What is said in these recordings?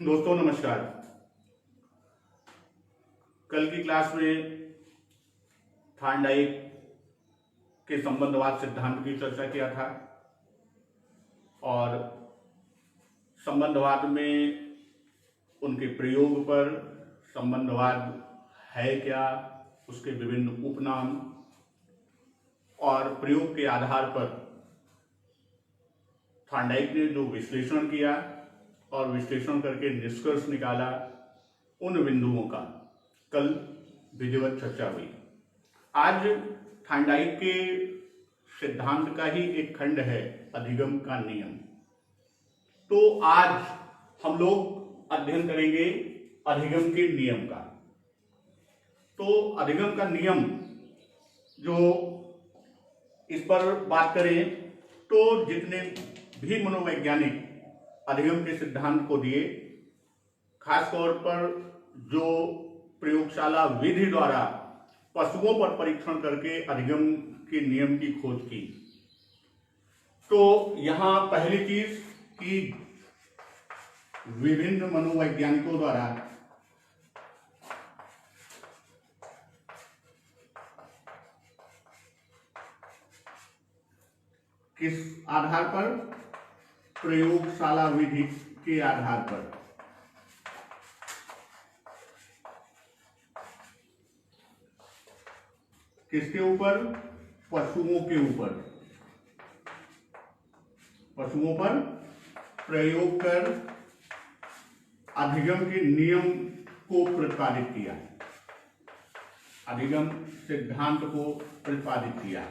दोस्तों नमस्कार। कल की क्लास में थार्नडाइक के संबंधवाद सिद्धांत की चर्चा किया था और संबंधवाद में उनके प्रयोग पर, संबंधवाद है क्या, उसके विभिन्न उपनाम और प्रयोग के आधार पर थार्नडाइक ने जो विश्लेषण किया और विश्लेषण करके निष्कर्ष निकाला, उन बिंदुओं का कल विधिवत चर्चा हुई। आज थार्नडाइक के सिद्धांत का ही एक खंड है अधिगम का नियम। तो आज हम लोग अध्ययन करेंगे अधिगम के नियम का। तो अधिगम का नियम जो इस पर बात करें तो जितने भी मनोवैज्ञानिक अधिगम के सिद्धांत को दिए, खास तौर पर जो प्रयोगशाला विधि द्वारा पशुओं पर परीक्षण करके अधिगम के नियम की खोज की, तो यहां पहली चीज कि विभिन्न मनोवैज्ञानिकों द्वारा किस आधार पर, प्रयोगशाला विधि के आधार पर किसके ऊपर, पशुओं के ऊपर, पशुओं पर प्रयोग कर अधिगम के नियम को प्रतिपादित किया, अधिगम सिद्धांत को प्रतिपादित किया।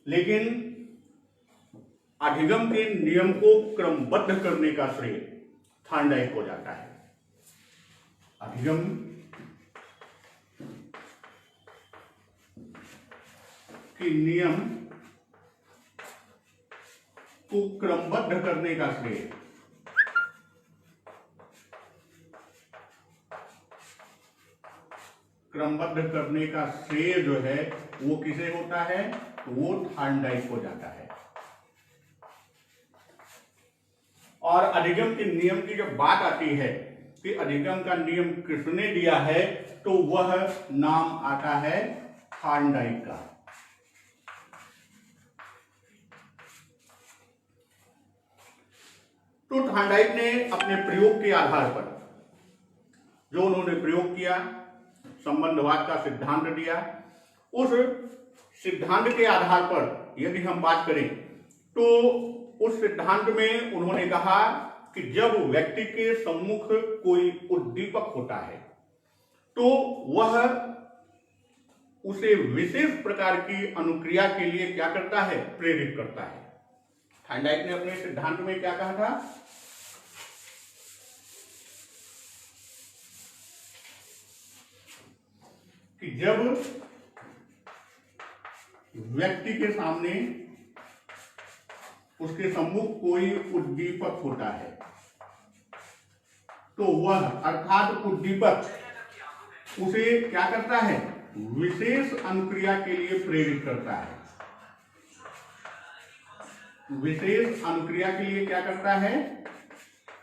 लेकिन अधिगम के नियम को क्रमबद्ध करने का श्रेय थार्नडाइक को जाता है। अधिगम के नियम को क्रमबद्ध करने का श्रेय जो है वो किसे होता है? वो थार्नडाइक को जाता है। और अधिगम के नियम की जब बात आती है कि अधिगम का नियम किसने दिया है, तो वह नाम आता है थार्नडाइक का। तो थार्नडाइक ने अपने प्रयोग के आधार पर, जो उन्होंने प्रयोग किया, संबंधवाद का सिद्धांत दिया, उस सिद्धांत के आधार पर यदि हम बात करें तो उस सिद्धांत में उन्होंने कहा कि जब व्यक्ति के सम्मुख कोई उद्दीपक होता है तो वह उसे विशेष प्रकार की अनुक्रिया के लिए क्या करता है? प्रेरित करता है। थार्नडाइक ने अपने सिद्धांत में क्या कहा था? कि जब व्यक्ति के सामने, उसके सम्मुख कोई उद्दीपक होता है तो वह, अर्थात उद्दीपक उसे क्या करता है? विशेष अनुक्रिया के लिए प्रेरित करता है। विशेष अनुक्रिया के लिए क्या करता है?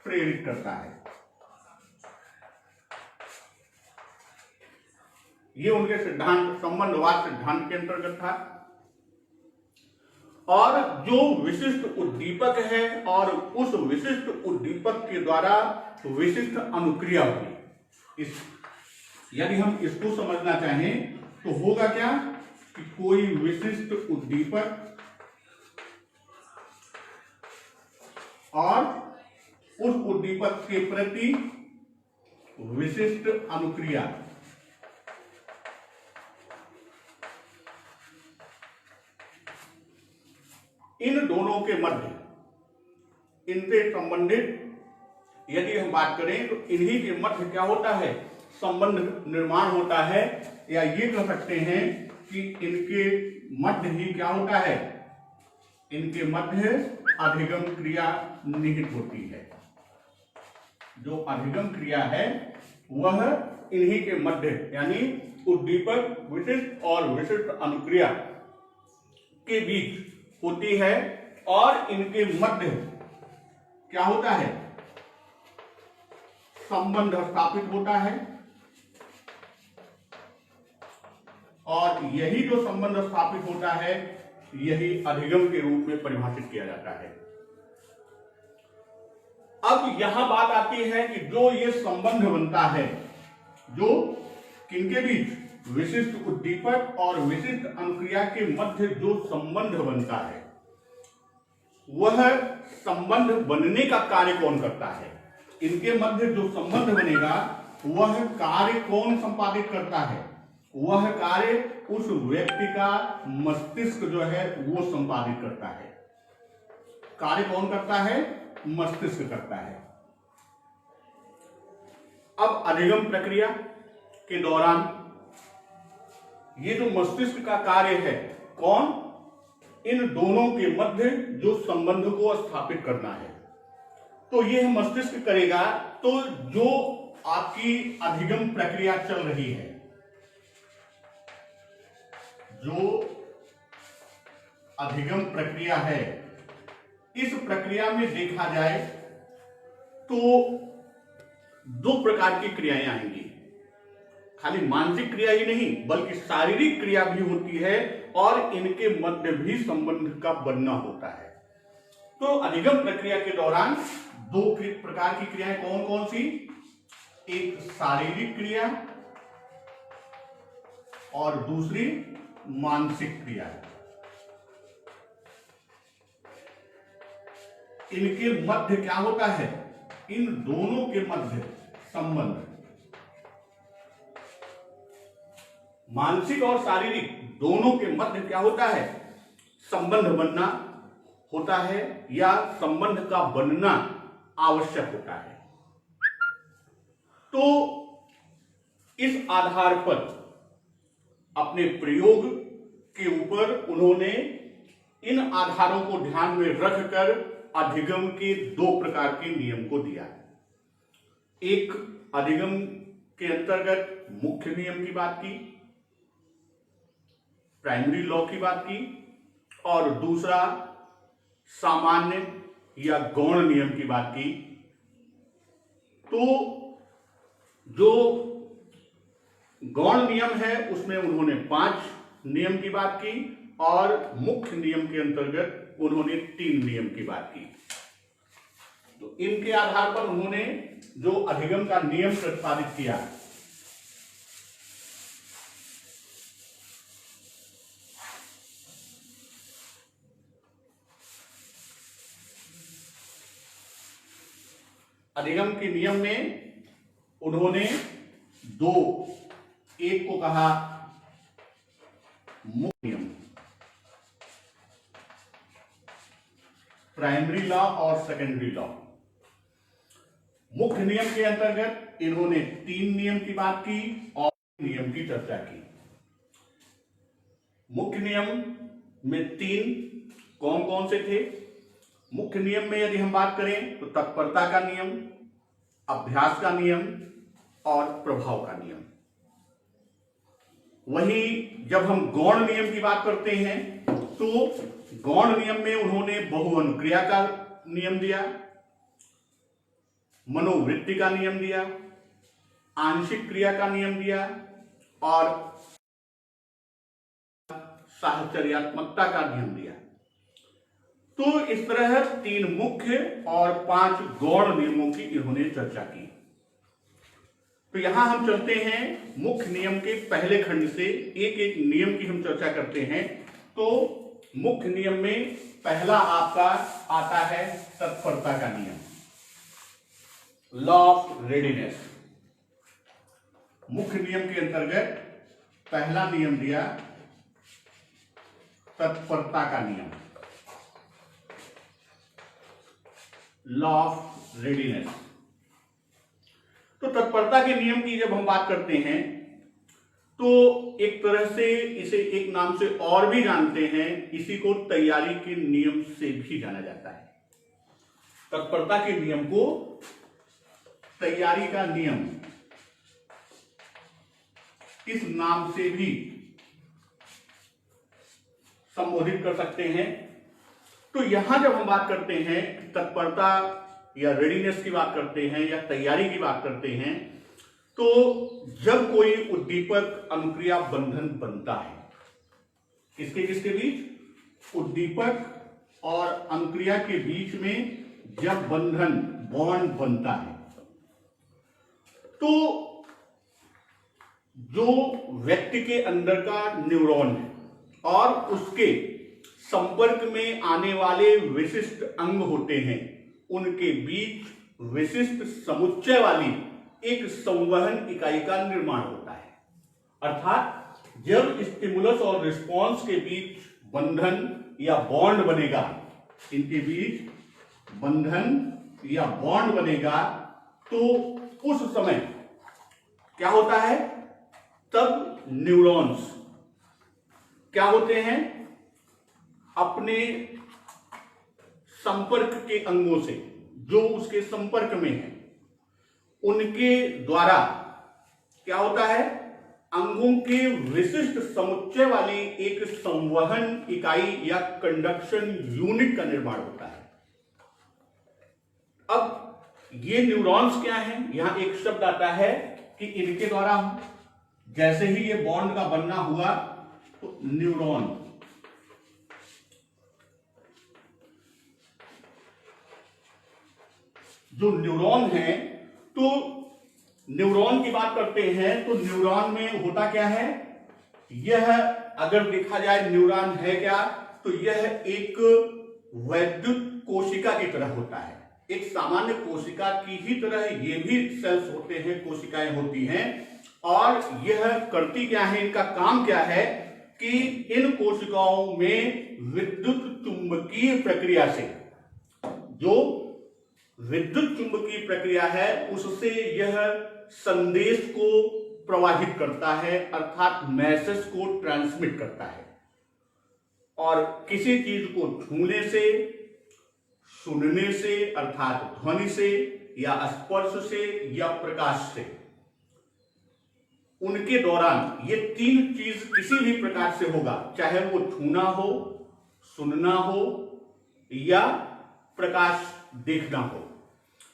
प्रेरित करता है। ये उनके सिद्धांत, संबंधवाद सिद्धांत के अंतर्गत था। और जो विशिष्ट उद्दीपक है और उस विशिष्ट उद्दीपक के द्वारा विशिष्ट अनुक्रिया हुई, यदि हम इसको समझना चाहें तो होगा क्या कि कोई विशिष्ट उद्दीपक और उस उद्दीपक के प्रति विशिष्ट अनुक्रिया, इन दोनों के मध्य, इनसे संबंधित यदि हम बात करें तो इन्हीं के मध्य क्या होता है? संबंध निर्माण होता है, या ये कह सकते हैं कि इनके मध्य ही क्या होता है? इनके मध्य अधिगम क्रिया निहित होती है। जो अधिगम क्रिया है वह इन्हीं के मध्य, यानी उद्दीपक विशिष्ट और विशिष्ट अनुक्रिया के बीच होती है और इनके मध्य क्या होता है, संबंध स्थापित होता है, और यही जो संबंध स्थापित होता है यही अधिगम के रूप में परिभाषित किया जाता है। अब यहां बात आती है कि जो ये संबंध बनता है, जो किनके बीच, विशिष्ट उद्दीपक और विशिष्ट अनुक्रिया के मध्य जो संबंध बनता है, वह संबंध बनने का कार्य कौन करता है, इनके मध्य जो संबंध बनेगा वह कार्य कौन संपादित करता है, वह कार्य उस व्यक्ति का मस्तिष्क जो है वो संपादित करता है। कार्य कौन करता है, मस्तिष्क करता है। अब अधिगम प्रक्रिया के दौरान ये जो मस्तिष्क का कार्य है, कौन, इन दोनों के मध्य जो संबंध को स्थापित करना है, तो यह मस्तिष्क करेगा। तो जो आपकी अधिगम प्रक्रिया चल रही है, जो अधिगम प्रक्रिया है, इस प्रक्रिया में देखा जाए तो दो प्रकार की क्रियाएं आएंगी। खाली मानसिक क्रिया ही नहीं बल्कि शारीरिक क्रिया भी होती है और इनके मध्य भी संबंध का बनना होता है। तो अधिगम प्रक्रिया के दौरान दो प्रकार की क्रियाएं कौन कौन सी, एक शारीरिक क्रिया और दूसरी मानसिक क्रिया। इनके मध्य क्या होता है, इन दोनों के मध्य संबंध, मानसिक और शारीरिक दोनों के मध्य क्या होता है, संबंध बनना होता है या संबंध का बनना आवश्यक होता है। तो इस आधार पर अपने प्रयोग के ऊपर उन्होंने इन आधारों को ध्यान में रखकर अधिगम के दो प्रकार के नियम को दिया। एक अधिगम के अंतर्गत मुख्य नियम की बात की, प्राइमरी लॉ की बात की, और दूसरा सामान्य या गौण नियम की बात की। तो जो गौण नियम है उसमें उन्होंने 5 नियम की बात की और मुख्य नियम के अंतर्गत उन्होंने 3 नियम की बात की। तो इनके आधार पर उन्होंने जो अधिगम का नियम प्रतिपादित किया, अधिगम के नियम में उन्होंने दो, एक को कहा मुख्य नियम, प्राइमरी लॉ और सेकेंडरी लॉ। मुख्य नियम के अंतर्गत इन्होंने 3 नियम की बात की और नियम की चर्चा की। मुख्य नियम में 3 कौन कौन से थे? मुख्य नियम में यदि हम बात करें तो तत्परता का नियम, अभ्यास का नियम और प्रभाव का नियम। वहीं जब हम गौण नियम की बात करते हैं तो गौण नियम में उन्होंने बहुअनुक्रिया का नियम दिया, मनोवृत्ति का नियम दिया, आंशिक क्रिया का नियम दिया और साहचर्यात्मकता का नियम दिया। तो इस तरह 3 मुख्य और 5 गौण नियमों की इन्होंने चर्चा की। तो यहां हम चलते हैं मुख्य नियम के पहले खंड से एक एक नियम की हम चर्चा करते हैं। तो मुख्य नियम में पहला आपका आता है तत्परता का नियम, लॉ ऑफ रेडीनेस। मुख्य नियम के अंतर्गत पहला नियम दिया तत्परता का नियम, लॉ ऑफ रेडीनेस। तो तत्परता के नियम की जब हम बात करते हैं तो एक तरह से इसे एक नाम से और भी जानते हैं, इसी को तैयारी के नियम से भी जाना जाता है। तत्परता के नियम को तैयारी का नियम इस नाम से भी संबोधित कर सकते हैं। तो यहां जब हम बात करते हैं तत्परता या रेडीनेस की बात करते हैं या तैयारी की बात करते हैं, तो जब कोई उद्दीपक अनुक्रिया बंधन बनता है, किसके किसके बीच, उद्दीपक और अनुक्रिया के बीच में जब बंधन बॉन्ड बनता है, तो जो व्यक्ति के अंदर का न्यूरॉन है और उसके संपर्क में आने वाले विशिष्ट अंग होते हैं, उनके बीच विशिष्ट समुच्चय वाली एक संवहन इकाई का निर्माण होता है। अर्थात जब स्टिमुलस और रिस्पॉन्स के बीच बंधन या बॉन्ड बनेगा, इनके बीच बंधन या बॉन्ड बनेगा, तो उस समय क्या होता है, तब न्यूरॉन्स क्या होते हैं, अपने संपर्क के अंगों से, जो उसके संपर्क में है, उनके द्वारा क्या होता है, अंगों के विशिष्ट समुच्चय वाली एक संवहन इकाई या कंडक्शन यूनिट का निर्माण होता है। अब ये न्यूरॉन्स क्या हैं, यहां एक शब्द आता है कि इनके द्वारा जैसे ही ये बॉन्ड का बनना हुआ तो न्यूरॉन, जो न्यूरॉन है, तो न्यूरॉन की बात करते हैं तो न्यूरॉन में होता क्या है, यह अगर देखा जाए न्यूरॉन है क्या, तो यह एक वैद्युत कोशिका की तरह होता है। एक सामान्य कोशिका की ही तरह ये भी सेल्स होते हैं, कोशिकाएं होती हैं, और यह करती क्या है, इनका काम क्या है कि इन कोशिकाओं में विद्युत चुंबकीय प्रक्रिया से, जो विद्युत चुंबकीय प्रक्रिया है, उससे यह संदेश को प्रवाहित करता है, अर्थात मैसेज को ट्रांसमिट करता है। और किसी चीज को छूने से, सुनने से अर्थात ध्वनि से, या स्पर्श से, या प्रकाश से, उनके दौरान ये तीन चीज किसी भी प्रकार से होगा, चाहे वो छूना हो, सुनना हो या प्रकाश देखना हो,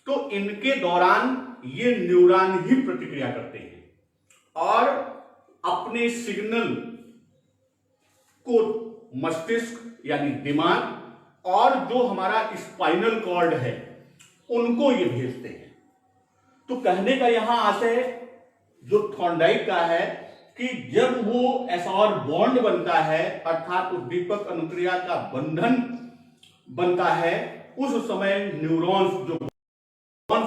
तो इनके दौरान ये न्यूरॉन ही प्रतिक्रिया करते हैं और अपने सिग्नल को मस्तिष्क यानी दिमाग और जो हमारा स्पाइनल कॉर्ड है उनको ये भेजते हैं। तो कहने का यहां आशय जो थॉर्नडाइक का है कि जब वो एसआर बॉन्ड बनता है, अर्थात उद्दीपक अनुक्रिया का बंधन बनता है, उस समय न्यूरॉन्स जो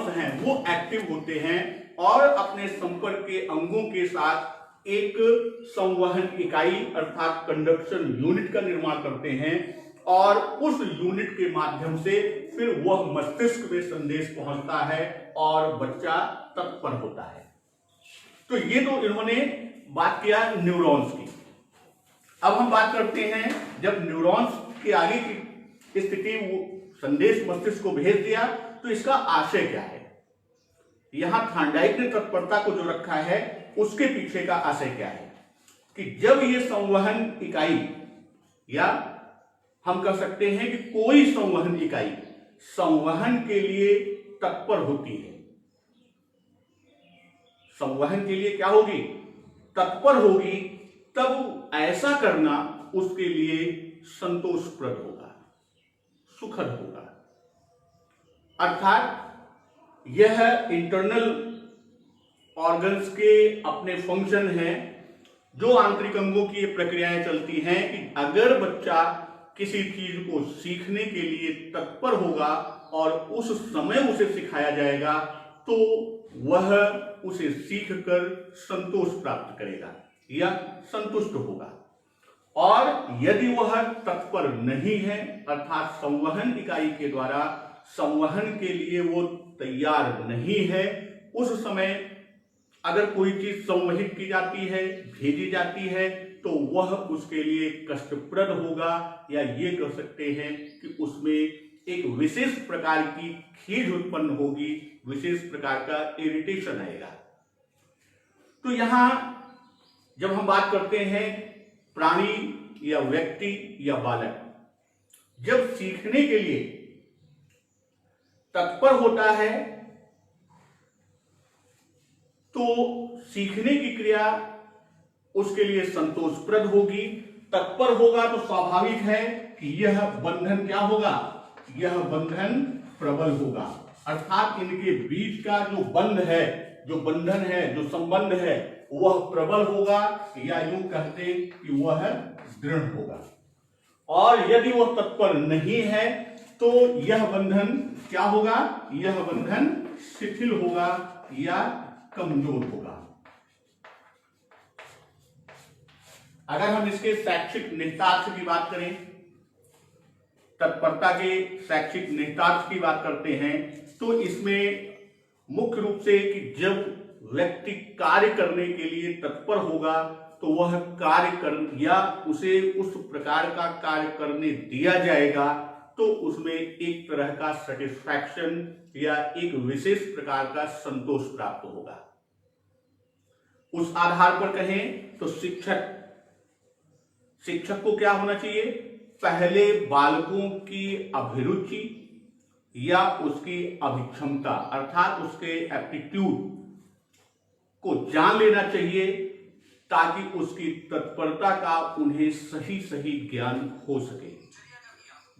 हैं वो एक्टिव होते हैं और अपने संपर्क के अंगों के साथ एक संवहन इकाई अर्थात कंडक्शन यूनिट का निर्माण करते हैं, और उस यूनिट के माध्यम से फिर वह मस्तिष्क में संदेश पहुंचता है और बच्चा तत्पर होता है। तो ये तो इन्होंने बात किया न्यूरॉन्स की। अब हम बात करते हैं, जब न्यूरॉन्स के आगे की स्थिति, वो संदेश मस्तिष्क को भेज दिया, तो इसका आशय क्या है। यहां थॉर्नडाइक ने तत्परता को जो रखा है उसके पीछे का आशय क्या है कि जब ये संवहन इकाई, या हम कह सकते हैं कि कोई संवहन इकाई संवहन के लिए तत्पर होती है, संवहन के लिए क्या होगी, तत्पर होगी, तब ऐसा करना उसके लिए संतोषप्रद होगा, सुखद होगा। अर्थात यह इंटरनल ऑर्गन्स के अपने फंक्शन हैं, जो आंतरिक अंगों की ये प्रक्रियाएं चलती हैं कि अगर बच्चा किसी चीज को सीखने के लिए तत्पर होगा और उस समय उसे सिखाया जाएगा, तो वह उसे सीखकर संतोष प्राप्त करेगा या संतुष्ट होगा। और यदि वह तत्पर नहीं है, अर्थात संवहन इकाई के द्वारा संवहन के लिए वो तैयार नहीं है, उस समय अगर कोई चीज संवहित की जाती है, भेजी जाती है, तो वह उसके लिए कष्टप्रद होगा, या ये कह सकते हैं कि उसमें एक विशेष प्रकार की खीज उत्पन्न होगी, विशेष प्रकार का इरिटेशन आएगा। तो यहां जब हम बात करते हैं प्राणी या व्यक्ति या बालक जब सीखने के लिए तत्पर होता है तो सीखने की क्रिया उसके लिए संतोषप्रद होगी। तत्पर होगा तो स्वाभाविक है कि यह बंधन क्या होगा, यह बंधन प्रबल होगा। अर्थात इनके बीच का जो बंध है, जो बंधन है, जो संबंध है, वह प्रबल होगा, या यूं कहते कि वह दृढ़ होगा। और यदि वह तत्पर नहीं है तो यह बंधन क्या होगा, यह बंधन शिथिल होगा या कमजोर होगा। अगर हम इसके शैक्षिक निहितार्थ की बात करें, तत्परता के शैक्षिक निहितार्थ की बात करते हैं, तो इसमें मुख्य रूप से कि जब व्यक्ति कार्य करने के लिए तत्पर होगा तो वह कार्य कर या उसे उस प्रकार का कार्य करने दिया जाएगा तो उसमें एक तरह का सेटिस्फैक्शन या एक विशेष प्रकार का संतोष प्राप्त होगा। उस आधार पर कहें तो शिक्षक को क्या होना चाहिए, पहले बालकों की अभिरुचि या उसकी अभिक्षमता अर्थात उसके एप्टीट्यूड को जान लेना चाहिए ताकि उसकी तत्परता का उन्हें सही सही ज्ञान हो सके।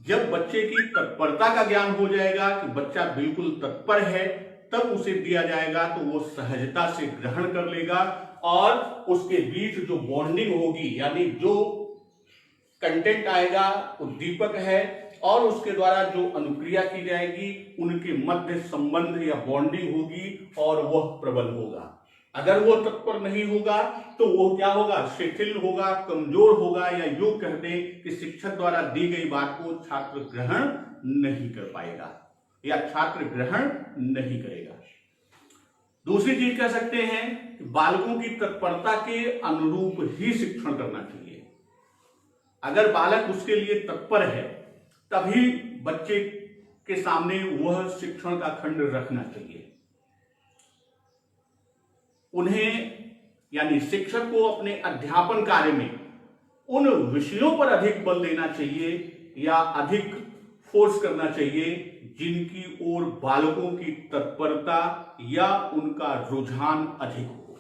जब बच्चे की तत्परता का ज्ञान हो जाएगा कि बच्चा बिल्कुल तत्पर है, तब उसे दिया जाएगा तो वो सहजता से ग्रहण कर लेगा और उसके बीच जो बॉन्डिंग होगी, यानी जो कंटेंट आएगा, उद्दीपक है और उसके द्वारा जो अनुक्रिया की जाएगी, उनके मध्य संबंध या बॉन्डिंग होगी और वह प्रबल होगा। अगर वो तत्पर नहीं होगा तो वो क्या होगा, शिथिल होगा, कमजोर होगा, या यूं कह दें कि शिक्षक द्वारा दी गई बात को छात्र ग्रहण नहीं कर पाएगा या छात्र ग्रहण नहीं करेगा। दूसरी चीज कह सकते हैं कि बालकों की तत्परता के अनुरूप ही शिक्षण करना चाहिए। अगर बालक उसके लिए तत्पर है तभी बच्चे के सामने वह शिक्षण का खंड रखना चाहिए। उन्हें यानी शिक्षक को अपने अध्यापन कार्य में उन विषयों पर अधिक बल देना चाहिए या अधिक फोर्स करना चाहिए जिनकी ओर बालकों की तत्परता या उनका रुझान अधिक हो।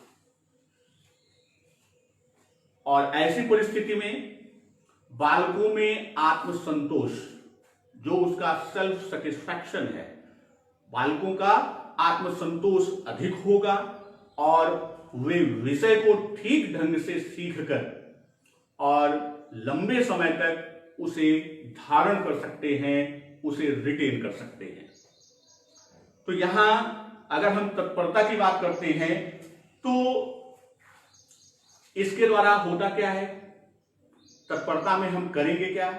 और ऐसी परिस्थिति में बालकों में आत्मसंतोष, जो उसका सेल्फ सेटिस्फैक्शन है, बालकों का आत्मसंतोष अधिक होगा और वे विषय को ठीक ढंग से सीखकर और लंबे समय तक उसे धारण कर सकते हैं, उसे रिटेन कर सकते हैं। तो यहां अगर हम तत्परता की बात करते हैं तो इसके द्वारा होता क्या है, तत्परता में हम करेंगे क्या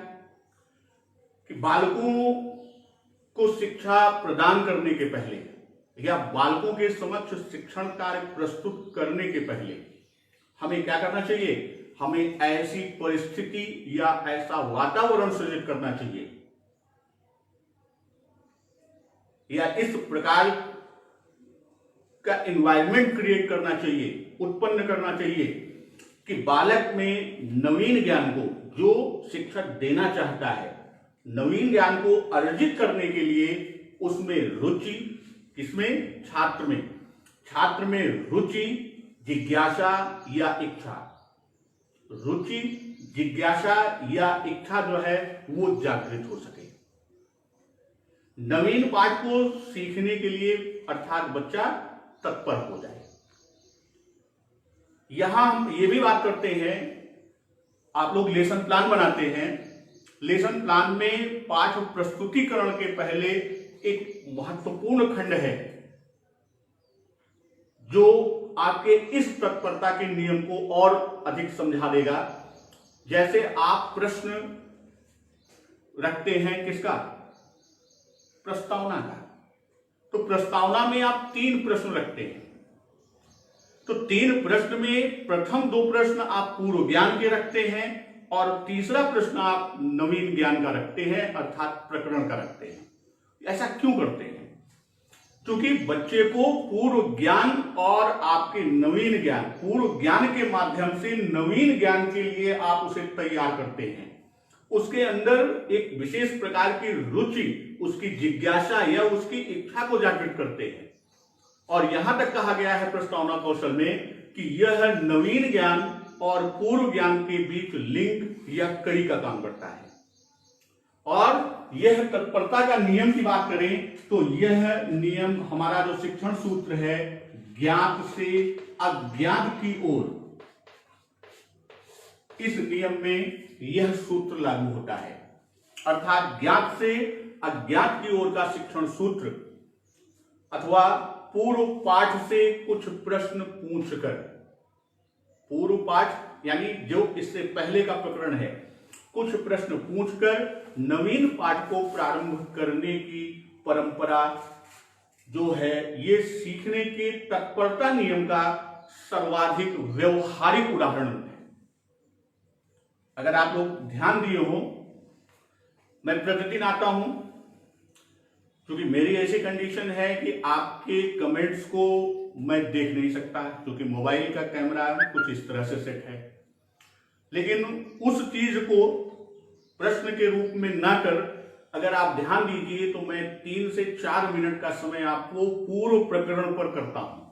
कि बालकों को शिक्षा प्रदान करने के पहले या बालकों के समक्ष शिक्षण कार्य प्रस्तुत करने के पहले हमें क्या करना चाहिए, हमें ऐसी परिस्थिति या ऐसा वातावरण सृजित करना चाहिए या इस प्रकार का एनवायरनमेंट क्रिएट करना चाहिए, उत्पन्न करना चाहिए कि बालक में नवीन ज्ञान को, जो शिक्षक देना चाहता है, नवीन ज्ञान को अर्जित करने के लिए उसमें रुचि, किसमें, छात्र में रुचि, जिज्ञासा या इच्छा, रुचि, जिज्ञासा या इच्छा जो है वो जागृत हो सके। नवीन पाठ को सीखने के लिए अर्थात बच्चा तत्पर हो जाए। यहां हम ये भी बात करते हैं, आप लोग लेसन प्लान बनाते हैं, लेसन प्लान में पाठ प्रस्तुतिकरण के पहले एक महत्वपूर्ण खंड है जो आपके इस तत्परता के नियम को और अधिक समझा देगा। जैसे आप प्रश्न रखते हैं किसका, प्रस्तावना का, तो प्रस्तावना में आप 3 प्रश्न रखते हैं। तो 3 प्रश्न में प्रथम 2 प्रश्न आप पूर्व ज्ञान के रखते हैं और तीसरा प्रश्न आप नवीन ज्ञान का रखते हैं अर्थात प्रकरण का रखते हैं। ऐसा क्यों करते हैं? क्योंकि बच्चे को पूर्व ज्ञान और आपके नवीन ज्ञान, पूर्व ज्ञान के माध्यम से नवीन ज्ञान के लिए आप उसे तैयार करते हैं। उसके अंदर एक विशेष प्रकार की रुचि, उसकी जिज्ञासा या उसकी इच्छा को जागृत करते हैं। और यहां तक कहा गया है प्रस्तावना कौशल में कि यह नवीन ज्ञान और पूर्व ज्ञान के बीच लिंक या कड़ी का काम करता है। और यह तत्परता का नियम की बात करें तो यह नियम हमारा जो शिक्षण सूत्र है, ज्ञात से अज्ञात की ओर, इस नियम में यह सूत्र लागू होता है। अर्थात ज्ञात से अज्ञात की ओर का शिक्षण सूत्र अथवा पूर्व पाठ से कुछ प्रश्न पूछकर, पूर्व पाठ यानी जो इससे पहले का प्रकरण है, कुछ प्रश्न पूछकर नवीन पाठ को प्रारंभ करने की परंपरा जो है, ये सीखने के तत्परता नियम का सर्वाधिक व्यवहारिक उदाहरण है। अगर आप लोग ध्यान दिए हो, मैं प्रतिदिन आता हूं क्योंकि मेरी ऐसी कंडीशन है कि आपके कमेंट्स को मैं देख नहीं सकता क्योंकि मोबाइल का कैमरा कुछ इस तरह से सेट है। लेकिन उस चीज को प्रश्न के रूप में ना कर अगर आप ध्यान दीजिए तो मैं 3 से 4 मिनट का समय आपको पूर्व प्रकरण पर करता हूं।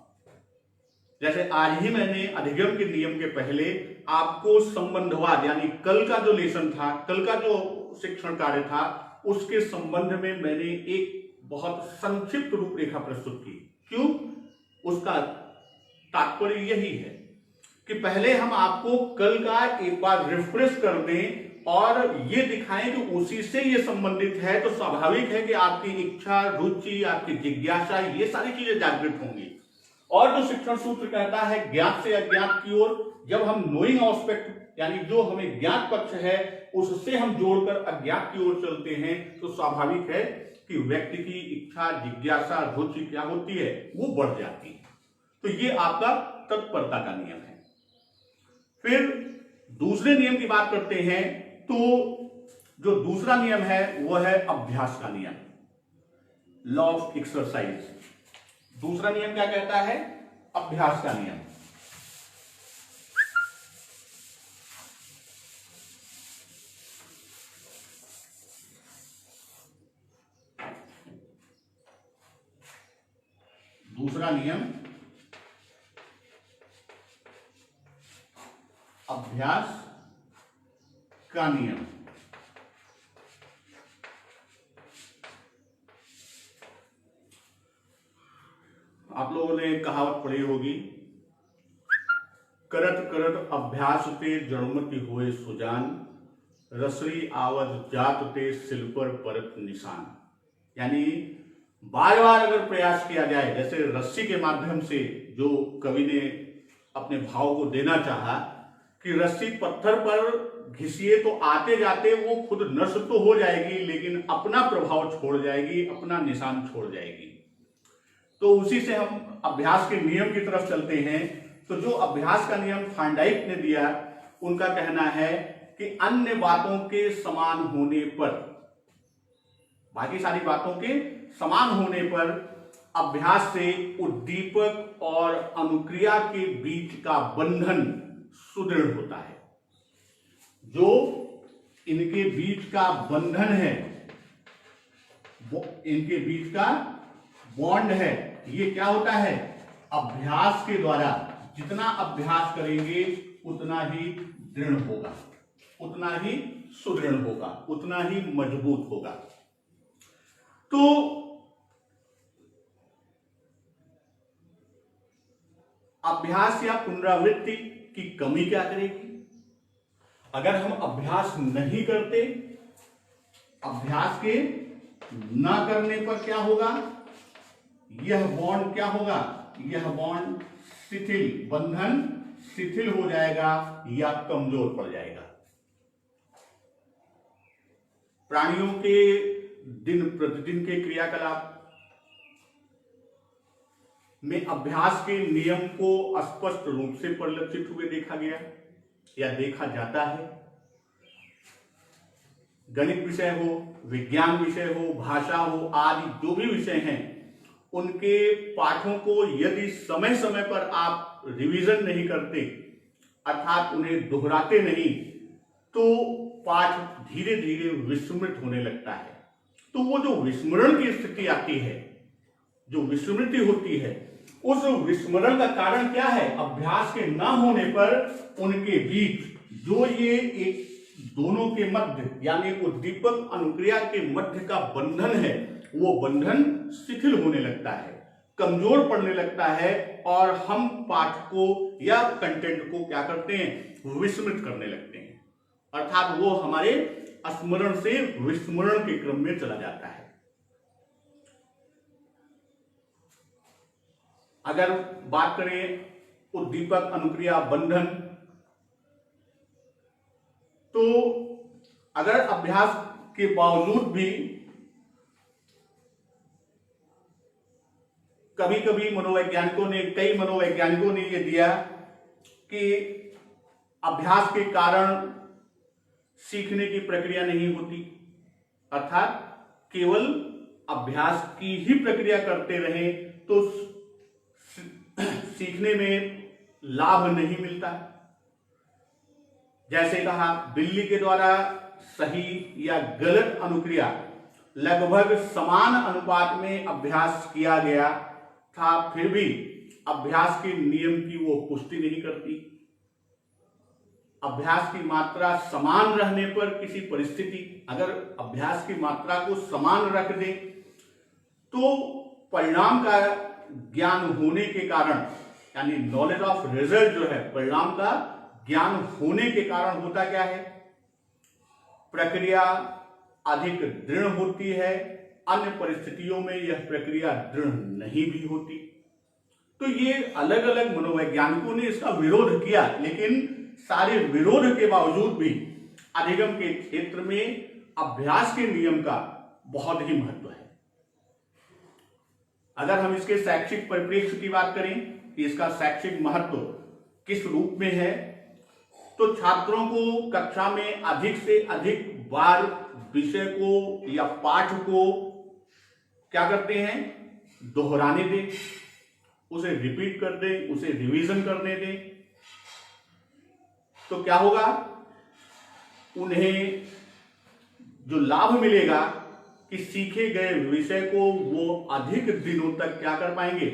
जैसे आज ही मैंने अधिगम के नियम के पहले आपको संबंधवाद यानी कल का जो लेसन था, कल का जो शिक्षण कार्य था, उसके संबंध में मैंने एक बहुत संक्षिप्त रूपरेखा प्रस्तुत की। क्यों? उसका तात्पर्य यही है कि पहले हम आपको कल का एक बार रिफ्रेश कर दें और ये दिखाएं कि उसी से ये संबंधित है, तो स्वाभाविक है कि आपकी इच्छा, रुचि, आपकी जिज्ञासा, ये सारी चीजें जागृत होंगी। और जो शिक्षण सूत्र कहता है ज्ञात से अज्ञात की ओर, जब हम नोइंग एस्पेक्ट यानी जो हमें ज्ञात पक्ष है उससे हम जोड़कर अज्ञात की ओर चलते हैं, तो स्वाभाविक है कि व्यक्ति की इच्छा, जिज्ञासा, रुचि क्या होती है, वो बढ़ जाती है। तो ये आपका तत्परता का नियम है। फिर दूसरे नियम की बात करते हैं तो जो दूसरा नियम है वह है अभ्यास का नियम, लॉ ऑफ एक्सरसाइज। दूसरा नियम क्या कहता है? अभ्यास का नियम। दूसरा नियम अभ्यास का नियम। आप लोगों ने कहावत पढ़ी होगी, करत करत अभ्यास ते जड़मति होए सुजान, रसरी आवत जात ते सिल पर परत निशान। यानी बार बार अगर प्रयास किया जाए, जैसे रस्सी के माध्यम से जो कवि ने अपने भाव को देना चाहा कि रस्सी पत्थर पर घिसिए तो आते जाते वो खुद नष्ट तो हो जाएगी लेकिन अपना प्रभाव छोड़ जाएगी, अपना निशान छोड़ जाएगी। तो उसी से हम अभ्यास के नियम की तरफ चलते हैं। तो जो अभ्यास का नियम थार्नडाइक ने दिया, उनका कहना है कि अन्य बातों के समान होने पर, बाकी सारी बातों के समान होने पर अभ्यास से उद्दीपक और अनुक्रिया के बीच का बंधन सुदृढ़ होता है। जो इनके बीच का बंधन है, इनके बीच का बॉन्ड है, ये क्या होता है? अभ्यास के द्वारा जितना अभ्यास करेंगे उतना ही दृढ़ होगा, उतना ही सुदृढ़ होगा, उतना ही मजबूत होगा। तो अभ्यास या पुनरावृत्ति की कमी क्या करेगी? अगर हम अभ्यास नहीं करते, अभ्यास के ना करने पर क्या होगा? यह बॉन्ड क्या होगा? यह बॉन्ड शिथिल, बंधन शिथिल हो जाएगा या कमजोर पड़ जाएगा। प्राणियों के दिन प्रतिदिन के क्रियाकलाप में अभ्यास के नियम को स्पष्ट रूप से परिलक्षित हुए देखा गया या देखा जाता है। गणित विषय हो, विज्ञान विषय हो, भाषा हो, आदि जो भी विषय हैं, उनके पाठों को यदि समय समय पर आप रिवीजन नहीं करते, अर्थात उन्हें दोहराते नहीं, तो पाठ धीरे धीरे विस्मृत होने लगता है। तो वो जो विस्मरण की स्थिति आती है, जो विस्मृति होती है, उस विस्मरण का कारण क्या है? अभ्यास के ना होने पर उनके बीच जो ये एक दोनों के मध्य यानी उद्दीपक अनुक्रिया के मध्य का बंधन है, वो बंधन शिथिल होने लगता है, कमजोर पड़ने लगता है और हम पाठ को या कंटेंट को क्या करते हैं? विस्मृत करने लगते हैं, अर्थात वो हमारे स्मरण से विस्मरण के क्रम में चला जाता है। अगर बात करें उद्दीपक अनुक्रिया बंधन, तो अगर अभ्यास के बावजूद भी कभी कभी कई मनोवैज्ञानिकों ने यह दिया कि अभ्यास के कारण सीखने की प्रक्रिया नहीं होती, अर्थात केवल अभ्यास की ही प्रक्रिया करते रहें तो सीखने में लाभ नहीं मिलता। जैसे कहा, बिल्ली के द्वारा सही या गलत अनुक्रिया लगभग समान अनुपात में अभ्यास किया गया था, फिर भी अभ्यास के नियम की वो पुष्टि नहीं करती। अभ्यास की मात्रा समान रहने पर किसी परिस्थिति, अगर अभ्यास की मात्रा को समान रख दे तो परिणाम का ज्ञान होने के कारण, यानी नॉलेज ऑफ रिजल्ट जो है, परिणाम का ज्ञान होने के कारण होता क्या है? प्रक्रिया अधिक दृढ़ होती है, अन्य परिस्थितियों में यह प्रक्रिया दृढ़ नहीं भी होती। तो ये अलग अलग मनोवैज्ञानिकों ने इसका विरोध किया, लेकिन सारे विरोध के बावजूद भी अधिगम के क्षेत्र में अभ्यास के नियम का बहुत ही महत्व है। अगर हम इसके शैक्षिक परिप्रेक्ष्य की बात करें कि इसका शैक्षिक महत्व किस रूप में है, तो छात्रों को कक्षा में अधिक से अधिक बार विषय को या पाठ को क्या करते हैं? दोहराने दें, उसे रिपीट कर दें, उसे रिवीजन करने दें। तो क्या होगा? उन्हें जो लाभ मिलेगा कि सीखे गए विषय को वो अधिक दिनों तक क्या कर पाएंगे?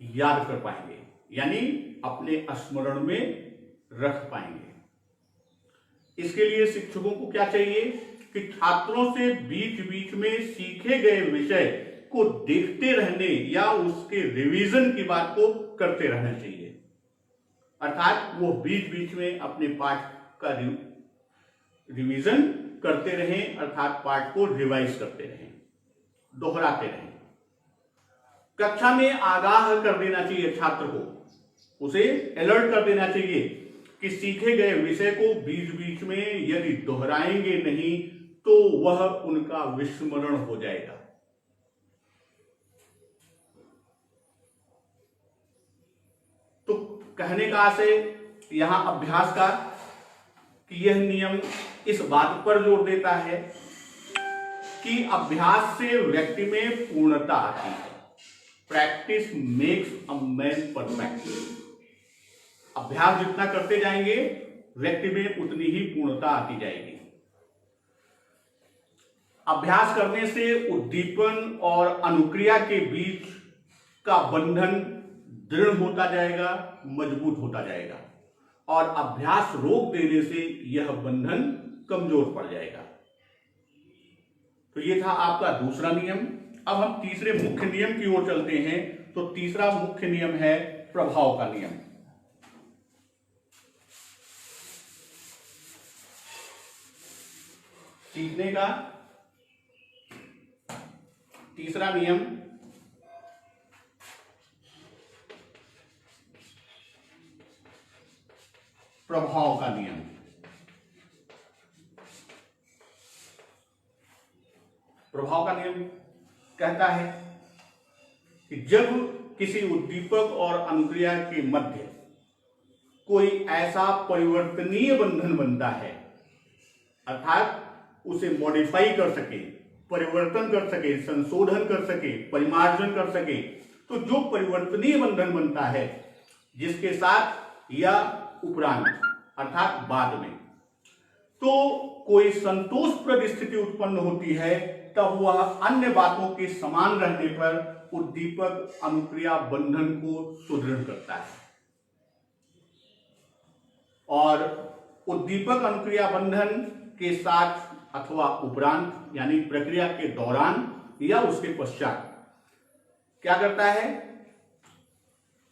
याद कर पाएंगे, यानी अपने स्मरण में रख पाएंगे। इसके लिए शिक्षकों को क्या चाहिए कि छात्रों से बीच बीच में सीखे गए विषय को देखते रहने या उसके रिवीजन की बात को करते रहना चाहिए, अर्थात वो बीच बीच में अपने पाठ का रिवीजन करते रहें, अर्थात पाठ को रिवाइज करते रहें, दोहराते रहें। कक्षा में आगाह कर देना चाहिए छात्र को, उसे अलर्ट कर देना चाहिए कि सीखे गए विषय को बीच बीच में यदि दोहराएंगे नहीं तो वह उनका विस्मरण हो जाएगा। तो कहने का आशय यहां अभ्यास का कि यह नियम इस बात पर जोर देता है कि अभ्यास से व्यक्ति में पूर्णता आती है। Practice makes a man perfect. अभ्यास जितना करते जाएंगे व्यक्ति में उतनी ही पूर्णता आती जाएगी। अभ्यास करने से उद्दीपन और अनुक्रिया के बीच का बंधन दृढ़ होता जाएगा, मजबूत होता जाएगा, और अभ्यास रोक देने से यह बंधन कमजोर पड़ जाएगा। तो ये था आपका दूसरा नियम। अब हम तीसरे मुख्य नियम की ओर चलते हैं। तो तीसरा मुख्य नियम है प्रभाव का नियम। सीखने का तीसरा नियम प्रभाव का नियम। प्रभाव का नियम कहता है कि जब किसी उद्दीपक और अनुक्रिया के मध्य कोई ऐसा परिवर्तनीय बंधन बनता है, अर्थात उसे मॉडिफाई कर सके, परिवर्तन कर सके, संशोधन कर सके, परिमार्जन कर सके, तो जो परिवर्तनीय बंधन बनता है जिसके साथ या उपरांत अर्थात बाद में तो कोई संतोषप्रद स्थिति उत्पन्न होती है, तब वह अन्य बातों के समान रहने पर उद्दीपक अनुक्रिया बंधन को सुदृढ़ करता है। और उद्दीपक अनुक्रिया बंधन के साथ अथवा उपरांत यानी प्रक्रिया के दौरान या उसके पश्चात क्या करता है,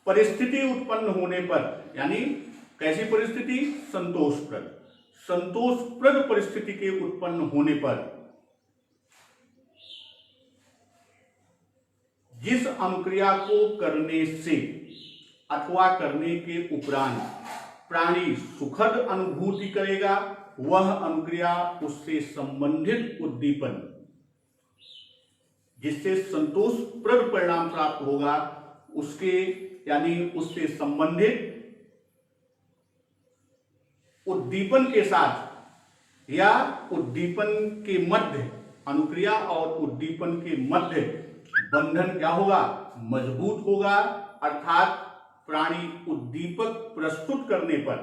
परिस्थिति उत्पन्न होने पर, यानी कैसी परिस्थिति, संतोषप्रद परिस्थिति के उत्पन्न होने पर जिस अनुक्रिया को करने से अथवा करने के उपरांत प्राणी सुखद अनुभूति करेगा, वह अनुक्रिया उससे संबंधित उद्दीपन जिससे संतोषप्रद परिणाम प्राप्त होगा उसके यानी उससे संबंधित उद्दीपन के साथ या उद्दीपन के मध्य, अनुक्रिया और उद्दीपन के मध्य बंधन क्या होगा, मजबूत होगा। अर्थात प्राणी उद्दीपक प्रस्तुत करने पर,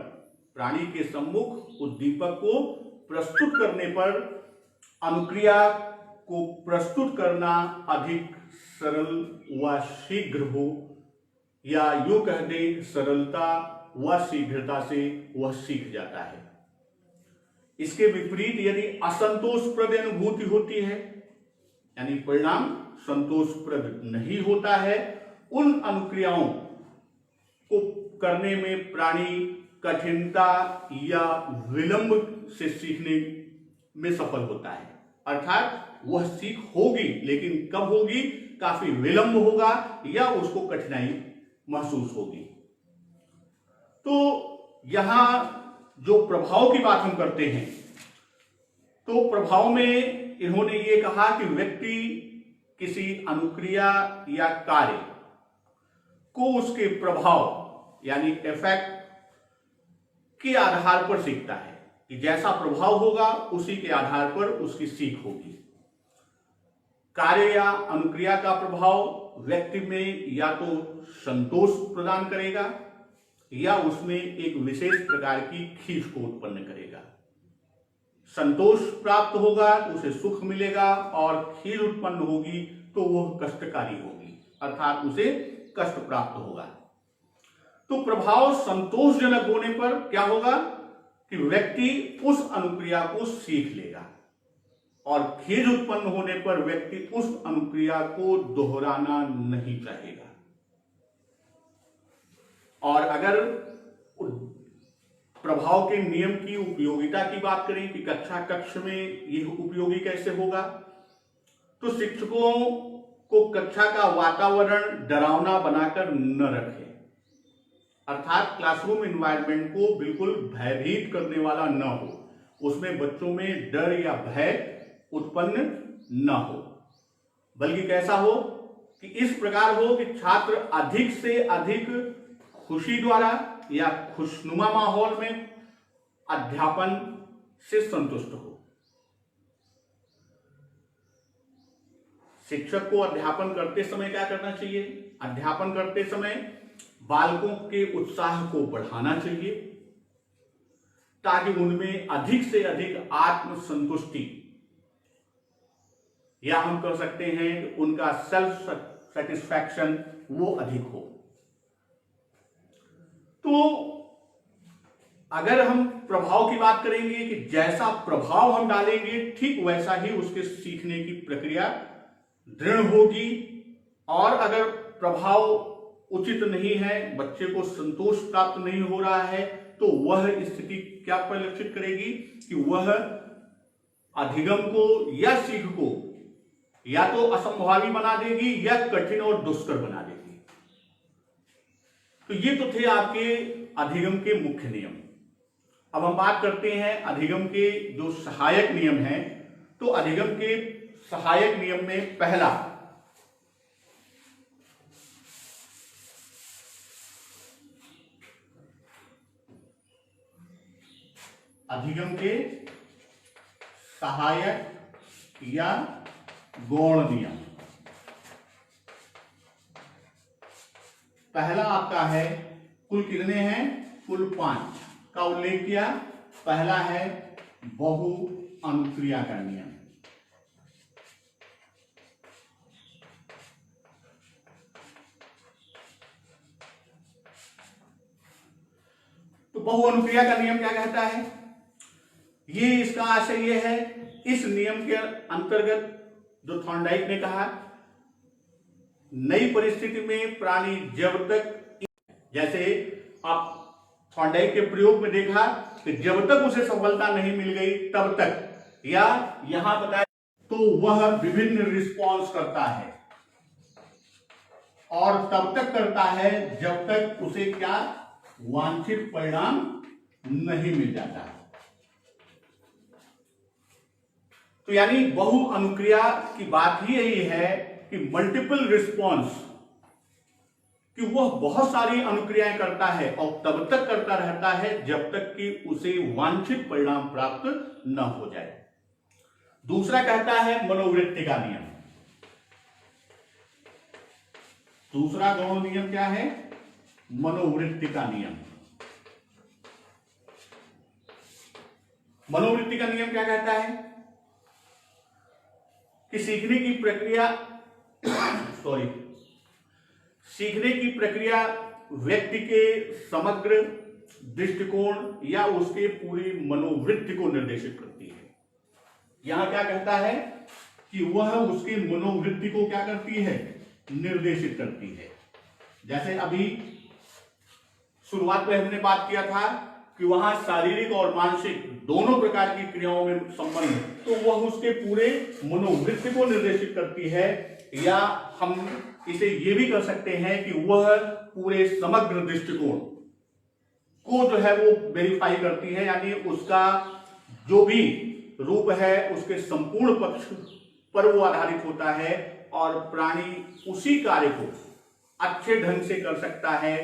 प्राणी के सम्मुख उद्दीपक को प्रस्तुत करने पर अनुक्रिया को प्रस्तुत करना अधिक सरल व शीघ्र हो, या यूं कह दें सरलता व शीघ्रता से वह सीख जाता है। इसके विपरीत यदि असंतोषप्रद अनुभूति होती है, यानी परिणाम संतोषप्रद नहीं होता है, उन अनुक्रियाओं को करने में प्राणी कठिनता या विलंब से सीखने में सफल होता है। अर्थात वह सीख होगी, लेकिन कब होगी, काफी विलंब होगा या उसको कठिनाई महसूस होगी। तो यहां जो प्रभाव की बात हम करते हैं, तो प्रभाव में इन्होंने ये कहा कि व्यक्ति किसी अनुक्रिया या कार्य को उसके प्रभाव यानी इफेक्ट के आधार पर सीखता है, कि जैसा प्रभाव होगा उसी के आधार पर उसकी सीख होगी। कार्य या अनुक्रिया का प्रभाव व्यक्ति में या तो संतोष प्रदान करेगा या उसमें एक विशेष प्रकार की खींच को उत्पन्न करेगा। संतोष प्राप्त होगा तो उसे सुख मिलेगा, और खीज उत्पन्न होगी तो वह कष्टकारी होगी, अर्थात उसे कष्ट प्राप्त होगा। तो प्रभाव संतोषजनक होने पर क्या होगा कि व्यक्ति उस अनुक्रिया को सीख लेगा, और खीज उत्पन्न होने पर व्यक्ति उस अनुक्रिया को दोहराना नहीं चाहेगा। और अगर प्रभाव के नियम की उपयोगिता की बात करें कि कक्ष में यह उपयोगी कैसे होगा, तो शिक्षकों को कक्षा का वातावरण डरावना बनाकर न रखें, अर्थात क्लासरूम एनवायरनमेंट को बिल्कुल भयभीत करने वाला न हो, उसमें बच्चों में डर या भय उत्पन्न न हो, बल्कि कैसा हो कि इस प्रकार हो कि छात्र अधिक से अधिक खुशी द्वारा या खुशनुमा माहौल में अध्यापन से संतुष्ट हो। शिक्षक को अध्यापन करते समय क्या करना चाहिए, अध्यापन करते समय बालकों के उत्साह को बढ़ाना चाहिए, ताकि उनमें अधिक से अधिक आत्मसंतुष्टि, या हम कह सकते हैं कि उनका सेल्फ सेटिस्फैक्शन वो अधिक हो। तो अगर हम प्रभाव की बात करेंगे कि जैसा प्रभाव हम डालेंगे ठीक वैसा ही उसके सीखने की प्रक्रिया दृढ़ होगी, और अगर प्रभाव उचित नहीं है, बच्चे को संतोष प्राप्त नहीं हो रहा है, तो वह स्थिति क्या परिलक्षित करेगी कि वह अधिगम को या सीख को या तो असंभावी बना देगी या कठिन और दुष्कर बना देगी। तो ये तो थे आपके अधिगम के मुख्य नियम। अब हम बात करते हैं अधिगम के जो सहायक नियम हैं। तो अधिगम के सहायक नियम में पहला, अधिगम के सहायक या गौण नियम। पहला आपका है, कुल कितने हैं, कुल 5 का उल्लेख किया। पहला है बहु अनुक्रिया का नियम। तो बहु अनुक्रिया का नियम क्या कहता है? ये इसका आशय ये है, इस नियम के अंतर्गत जो थॉर्नडाइक ने कहा, नई परिस्थिति में प्राणी जब तक, जैसे आप थॉर्नडाइक के प्रयोग में देखा कि जब तक उसे सफलता नहीं मिल गई तब तक, या यहां बताया तो वह विभिन्न रिस्पॉन्स करता है, और तब तक करता है जब तक उसे क्या वांछित परिणाम नहीं मिल जाता। तो यानी बहु अनुक्रिया की बात ही यही है कि मल्टीपल रिस्पॉन्स, कि वह बहुत सारी अनुक्रियाएं करता है और तब तक करता रहता है जब तक कि उसे वांछित परिणाम प्राप्त न हो जाए। दूसरा कहता है मनोवृत्ति का नियम। दूसरा गौण नियम क्या है? मनोवृत्ति का नियम। मनोवृत्ति का नियम क्या कहता है कि सीखने की प्रक्रिया सीखने की प्रक्रिया व्यक्ति के समग्र दृष्टिकोण या उसके पूरी मनोवृत्ति को निर्देशित करती है। यहां क्या कहता है कि वह उसकी मनोवृत्ति को क्या करती है? निर्देशित करती है। जैसे अभी शुरुआत में हमने बात किया था कि वहां शारीरिक और मानसिक दोनों प्रकार की क्रियाओं में संबंध, तो वह उसके पूरे मनोवृत्ति को निर्देशित करती है, या हम इसे ये भी कर सकते हैं कि वह पूरे समग्र दृष्टिकोण को जो है वो वेरीफाई करती है, यानी उसका जो भी रूप है उसके संपूर्ण पक्ष पर वो आधारित होता है, और प्राणी उसी कार्य को अच्छे ढंग से कर सकता है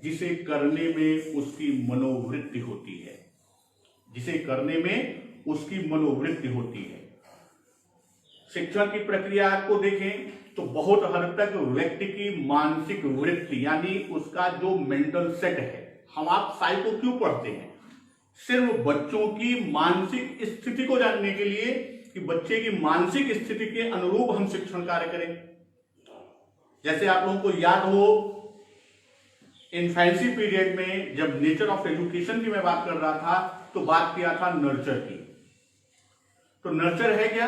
जिसे करने में उसकी मनोवृत्ति होती है, जिसे करने में उसकी मनोवृत्ति होती है। शिक्षण की प्रक्रिया को देखें तो बहुत हद तक व्यक्ति की मानसिक वृत्ति, यानी उसका जो मेंटल सेट है, हम आप साइको क्यों पढ़ते हैं? सिर्फ बच्चों की मानसिक स्थिति को जानने के लिए कि बच्चे की मानसिक स्थिति के अनुरूप हम शिक्षण कार्य करें। जैसे आप लोगों को याद हो, इन्फेंसी पीरियड में जब नेचर ऑफ एजुकेशन की मैं बात कर रहा था तो बात किया था नर्चर की। तो नर्चर है क्या?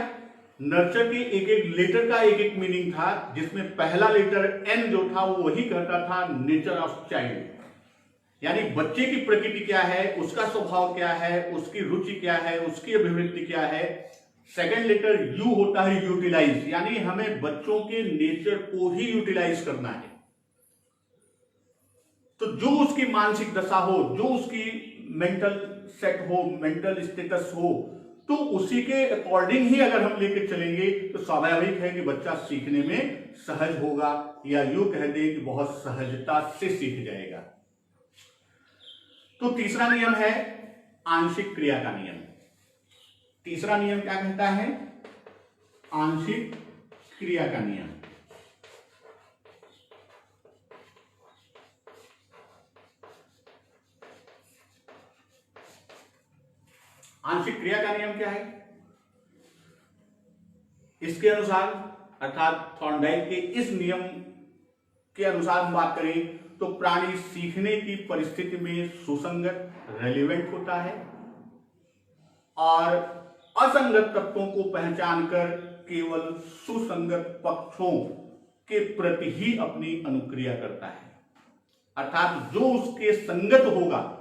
नर्चर के एक एक लेटर का एक एक मीनिंग था, जिसमें पहला लेटर एन जो था वो वही कहता था नेचर ऑफ चाइल्ड, यानी बच्चे की प्रकृति क्या है, उसका स्वभाव क्या है, उसकी रुचि क्या है, उसकी अभिवृत्ति क्या है। सेकंड लेटर यू होता है यूटिलाइज, यानी हमें बच्चों के नेचर को ही यूटिलाइज करना है। तो जो उसकी मानसिक दशा हो, जो उसकी मेंटल सेट हो, मेंटल स्टेटस हो, तो उसी के अकॉर्डिंग ही अगर हम लेकर चलेंगे तो स्वाभाविक है कि बच्चा सीखने में सहज होगा, या यूं कह दे कि बहुत सहजता से सीख जाएगा। तो तीसरा नियम है आंशिक क्रिया का नियम। तीसरा नियम क्या कहता है? आंशिक क्रिया का नियम। आंशिक क्रिया का नियम क्या है? इसके अनुसार, अर्थात थॉर्नडाइक के इस नियम के अनुसार हम बात करें तो प्राणी सीखने की परिस्थिति में सुसंगत, रेलिवेंट होता है, और असंगत तत्वों को पहचानकर केवल सुसंगत पक्षों के प्रति ही अपनी अनुक्रिया करता है। अर्थात जो उसके संगत होगा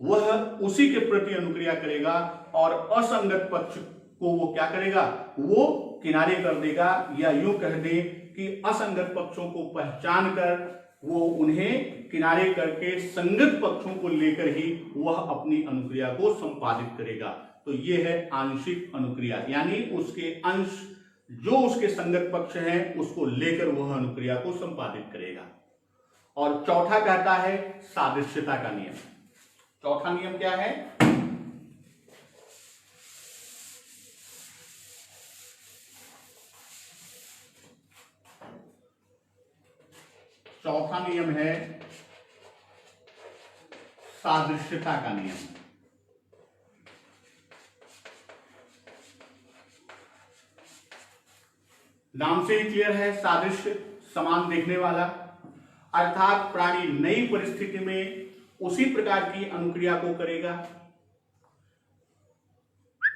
वह उसी के प्रति अनुक्रिया करेगा, और असंगत पक्ष को वो क्या करेगा? वो किनारे कर देगा, या यूं कह दे कि असंगत पक्षों को पहचान कर वो उन्हें किनारे करके संगत पक्षों को लेकर ही वह अपनी अनुक्रिया को संपादित करेगा। तो ये है आंशिक अनुक्रिया, यानी उसके अंश जो उसके संगत पक्ष हैं उसको लेकर वह अनुक्रिया को संपादित करेगा। और चौथा कहता है सादृश्यता का नियम। चौथा नियम क्या है? चौथा नियम है सादृश्यता का नियम। नाम से ही क्लियर है, सादृश्य, समान देखने वाला, अर्थात प्राणी नई परिस्थिति में उसी प्रकार की अनुक्रिया को करेगा।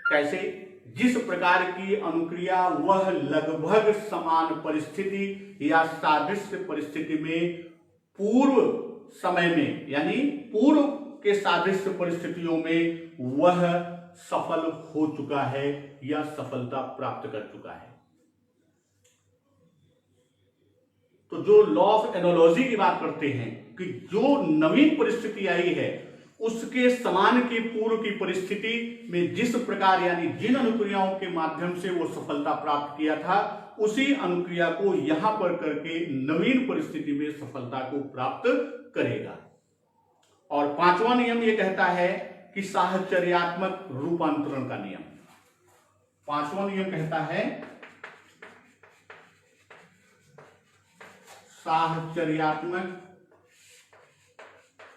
कैसे? जिस प्रकार की अनुक्रिया वह लगभग समान परिस्थिति या सादृश्य परिस्थिति में पूर्व समय में, यानी पूर्व के सादृश्य परिस्थितियों में वह सफल हो चुका है या सफलता प्राप्त कर चुका है। तो जो लॉ ऑफ एनालॉजी की बात करते हैं कि जो नवीन परिस्थिति आई है उसके समान के पूर्व की परिस्थिति में जिस प्रकार, यानी जिन अनुक्रियाओं के माध्यम से वो सफलता प्राप्त किया था, उसी अनुक्रिया को यहां पर करके नवीन परिस्थिति में सफलता को प्राप्त करेगा। और पांचवा नियम ये कहता है कि साहचर्यात्मक रूपांतरण का नियम। पांचवा नियम कहता है साहचर्यात्मक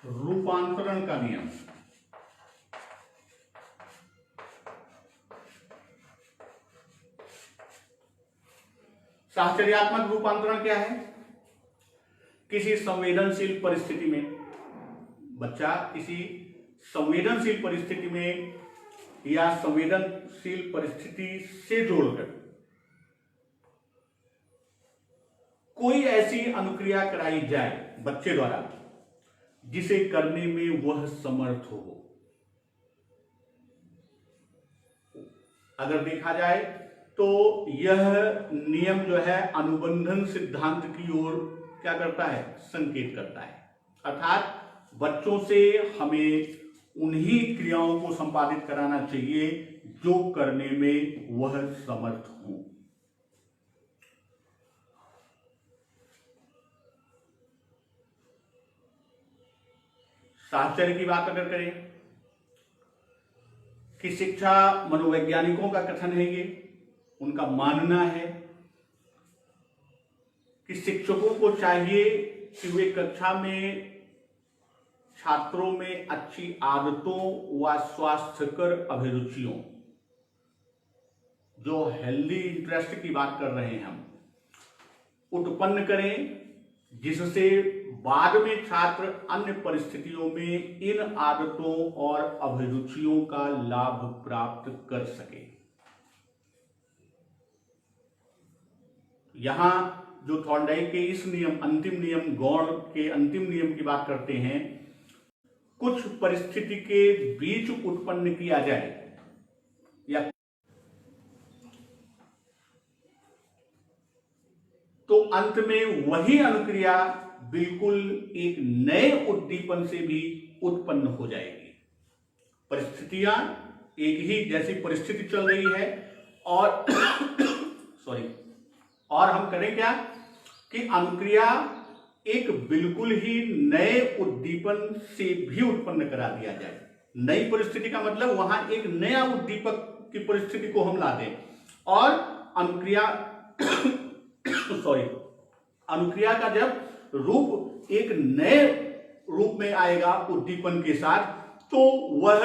रूपांतरण का नियम। साहचर्यात्मक रूपांतरण क्या है? किसी संवेदनशील परिस्थिति में बच्चा किसी संवेदनशील परिस्थिति में या संवेदनशील परिस्थिति से जोड़कर कोई ऐसी अनुक्रिया कराई जाए बच्चे द्वारा जिसे करने में वह समर्थ हो। अगर देखा जाए तो यह नियम जो है अनुबंधन सिद्धांत की ओर क्या करता है? संकेत करता है। अर्थात बच्चों से हमें उन्हीं क्रियाओं को संपादित कराना चाहिए जो करने में वह समर्थ हो। साहचर्य की बात अगर करें कि शिक्षा मनोवैज्ञानिकों का कथन है, ये उनका मानना है कि शिक्षकों को चाहिए कि वे कक्षा में छात्रों में अच्छी आदतों व स्वास्थ्यकर अभिरुचियों, जो हेल्दी इंटरेस्ट की बात कर रहे हैं हम, उत्पन्न करें, जिससे बाद में छात्र अन्य परिस्थितियों में इन आदतों और अभिरुचियों का लाभ प्राप्त कर सके। यहां जो थॉर्नडाइक के इस नियम, अंतिम नियम, गौण के अंतिम नियम की बात करते हैं, कुछ परिस्थिति के बीच उत्पन्न किया जाए या तो अंत में वही अनुक्रिया बिल्कुल एक नए उद्दीपन से भी उत्पन्न हो जाएगी। परिस्थितियां एक ही जैसी परिस्थिति चल रही है और और हम करें क्या कि अनुक्रिया एक बिल्कुल ही नए उद्दीपन से भी उत्पन्न करा दिया जाए। नई परिस्थिति का मतलब वहां एक नया उद्दीपक की परिस्थिति को हम ला दें और अनुक्रिया अनुक्रिया का जब रूप एक नए रूप में आएगा उद्दीपन के साथ, तो वह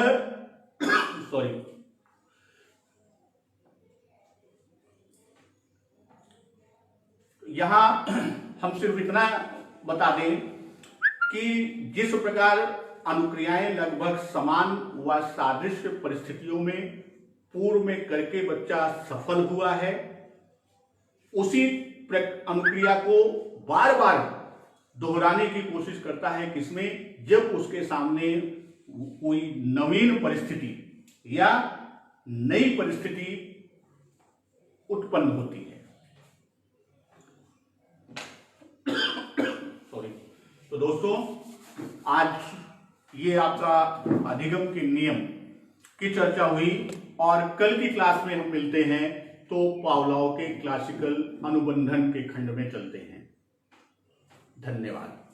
यहां हम सिर्फ इतना बता दें कि जिस प्रकार अनुक्रियाएं लगभग समान व सादृश्य परिस्थितियों में पूर्व में करके बच्चा सफल हुआ है, उसी अनुक्रिया को बार बार दोहराने की कोशिश करता है। किसमें? जब उसके सामने कोई नवीन परिस्थिति या नई परिस्थिति उत्पन्न होती है। तो दोस्तों, आज ये आपका अधिगम के नियम की चर्चा हुई और कल की क्लास में हम मिलते हैं तो पावलोव के क्लासिकल अनुबंधन के खंड में चलते हैं। धन्यवाद।